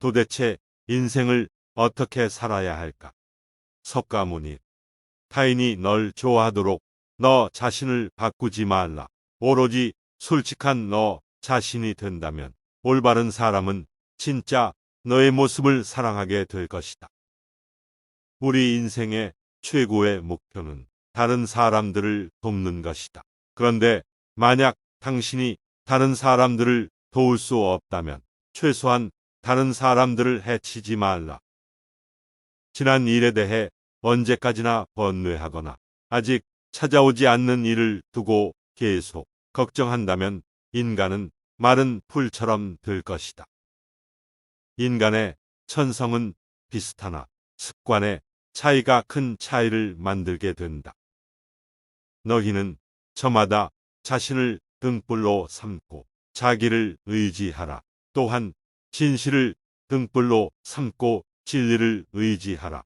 도대체 인생을 어떻게 살아야 할까? 석가모니. 타인이 널 좋아하도록 너 자신을 바꾸지 말라. 오로지 솔직한 너 자신이 된다면 올바른 사람은 진짜 너의 모습을 사랑하게 될 것이다. 우리 인생의 최고의 목표는 다른 사람들을 돕는 것이다. 그런데 만약 당신이 다른 사람들을 도울 수 없다면 최소한 다른 사람들을 해치지 말라. 지난 일에 대해 언제까지나 번뇌하거나 아직 찾아오지 않는 일을 두고 계속 걱정한다면 인간은 마른 풀처럼 될 것이다. 인간의 천성은 비슷하나 습관의 차이가 큰 차이를 만들게 된다. 너희는 저마다 자신을 등불로 삼고 자기를 의지하라. 또한 진실을 등불로 삼고 진리를 의지하라.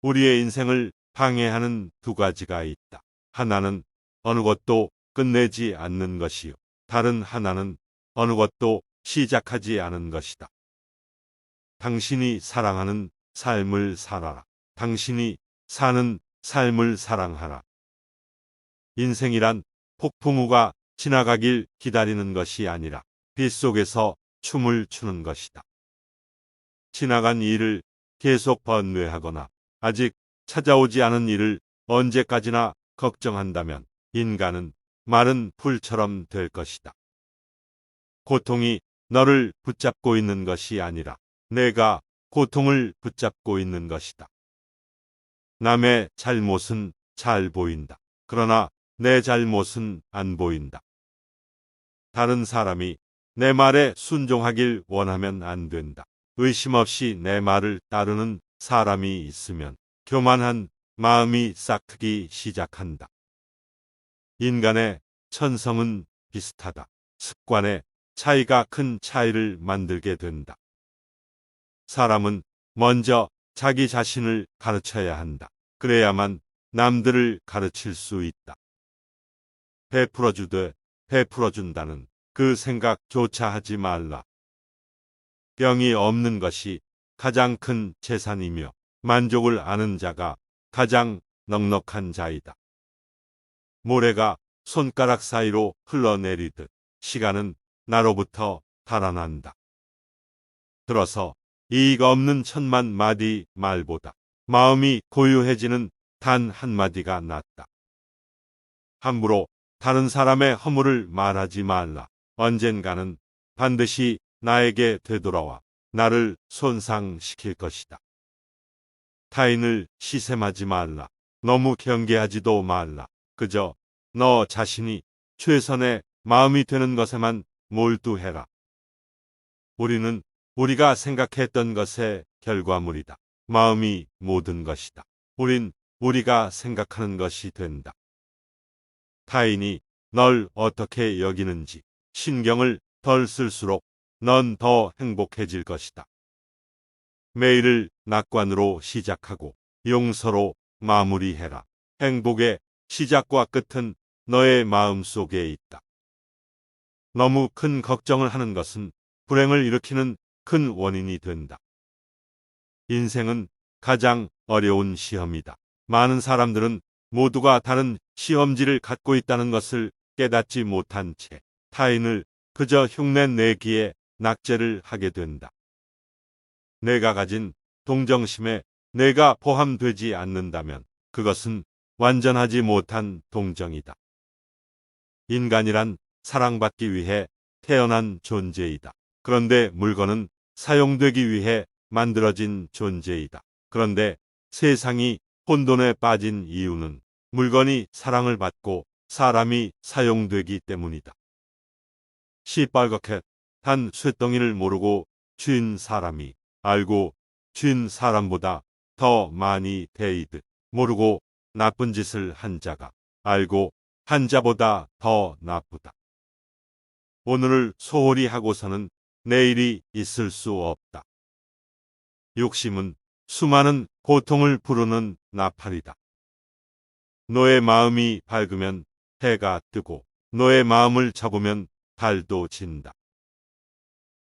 우리의 인생을 방해하는 두 가지가 있다. 하나는 어느 것도 끝내지 않는 것이요. 다른 하나는 어느 것도 시작하지 않은 것이다. 당신이 사랑하는 삶을 살아라. 당신이 사는 삶을 사랑하라. 인생이란 폭풍우가 지나가길 기다리는 것이 아니라 빗속에서 춤을 추는 것이다. 지나간 일을 계속 번뇌하거나 아직 찾아오지 않은 일을 언제까지나 걱정한다면 인간은 마른 풀처럼 될 것이다. 고통이 너를 붙잡고 있는 것이 아니라 내가 고통을 붙잡고 있는 것이다. 남의 잘못은 잘 보인다. 그러나 내 잘못은 안 보인다. 다른 사람이 내 말에 순종하길 원하면 안 된다. 의심 없이 내 말을 따르는 사람이 있으면 교만한 마음이 싹트기 시작한다. 인간의 천성은 비슷하다. 습관의 차이가 큰 차이를 만들게 된다. 사람은 먼저 자기 자신을 가르쳐야 한다. 그래야만 남들을 가르칠 수 있다. 베풀어주되 베풀어준다는 그 생각조차 하지 말라. 병이 없는 것이 가장 큰 재산이며 만족을 아는 자가 가장 넉넉한 자이다. 모래가 손가락 사이로 흘러내리듯 시간은 나로부터 달아난다. 들어서 이익 없는 천만 마디 말보다 마음이 고요해지는 단 한마디가 낫다. 함부로 다른 사람의 허물을 말하지 말라. 언젠가는 반드시 나에게 되돌아와 나를 손상시킬 것이다. 타인을 시샘하지 말라. 너무 경계하지도 말라. 그저 너 자신이 최선의 마음이 되는 것에만 몰두해라. 우리는 우리가 생각했던 것의 결과물이다. 마음이 모든 것이다. 우린 우리가 생각하는 것이 된다. 타인이 널 어떻게 여기는지 신경을 덜 쓸수록 넌 더 행복해질 것이다. 매일을 낙관으로 시작하고 용서로 마무리해라. 행복의 시작과 끝은 너의 마음 속에 있다. 너무 큰 걱정을 하는 것은 불행을 일으키는 큰 원인이 된다. 인생은 가장 어려운 시험이다. 많은 사람들은 모두가 다른 시험지를 갖고 있다는 것을 깨닫지 못한 채 타인을 그저 흉내내기에 낙제를 하게 된다. 내가 가진 동정심에 내가 포함되지 않는다면 그것은 완전하지 못한 동정이다. 인간이란 사랑받기 위해 태어난 존재이다. 그런데 물건은 사용되기 위해 만들어진 존재이다. 그런데 세상이 혼돈에 빠진 이유는 물건이 사랑을 받고 사람이 사용되기 때문이다. 시뻘겋게 단 쇳덩이를 모르고 쥔 사람이 알고 쥔 사람보다 더 많이 데이듯 모르고 나쁜 짓을 한 자가 알고 한 자보다 더 나쁘다. 오늘을 소홀히 하고서는 내일이 있을 수 없다. 욕심은 수많은 고통을 부르는 나팔이다. 너의 마음이 밝으면 해가 뜨고 너의 마음을 접으면 달도 진다.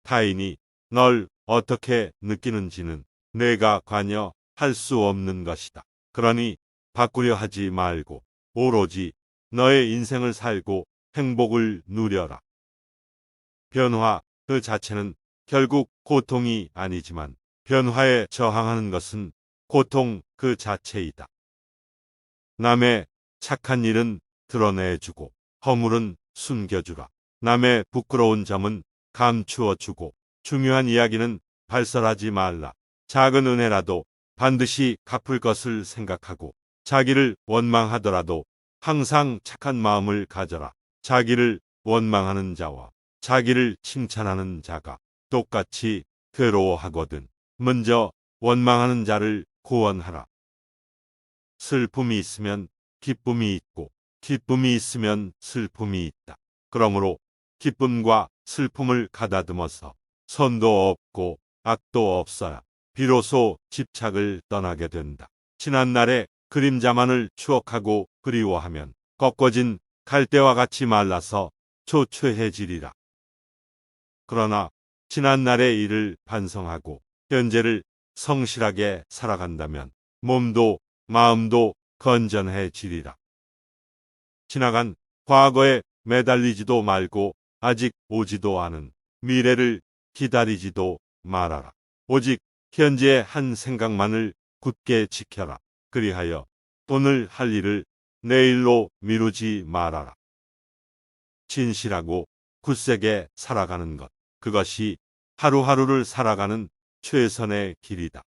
타인이 널 어떻게 느끼는지는 내가 관여할 수 없는 것이다. 그러니 바꾸려 하지 말고 오로지 너의 인생을 살고 행복을 누려라. 변화 그 자체는 결국 고통이 아니지만 변화에 저항하는 것은 고통 그 자체이다. 남의 착한 일은 드러내주고 허물은 숨겨주라. 남의 부끄러운 점은 감추어주고 중요한 이야기는 발설하지 말라. 작은 은혜라도 반드시 갚을 것을 생각하고 자기를 원망하더라도 항상 착한 마음을 가져라. 자기를 원망하는 자와 자기를 칭찬하는 자가 똑같이 괴로워하거든. 먼저 원망하는 자를 구원하라. 슬픔이 있으면 기쁨이 있고 기쁨이 있으면 슬픔이 있다. 그러므로 기쁨과 슬픔을 가다듬어서 선도 없고 악도 없어야 비로소 집착을 떠나게 된다. 지난날의 그림자만을 추억하고 그리워하면 꺾어진 갈대와 같이 말라서 초췌해지리라. 그러나 지난날의 일을 반성하고 현재를 성실하게 살아간다면 몸도 마음도 건전해지리라. 지나간 과거에 매달리지도 말고 아직 오지도 않은 미래를 기다리지도 말아라. 오직 현재의 한 생각만을 굳게 지켜라. 그리하여 오늘 할 일을 내일로 미루지 말아라. 진실하고 굳세게 살아가는 것. 그것이 하루하루를 살아가는 최선의 길이다.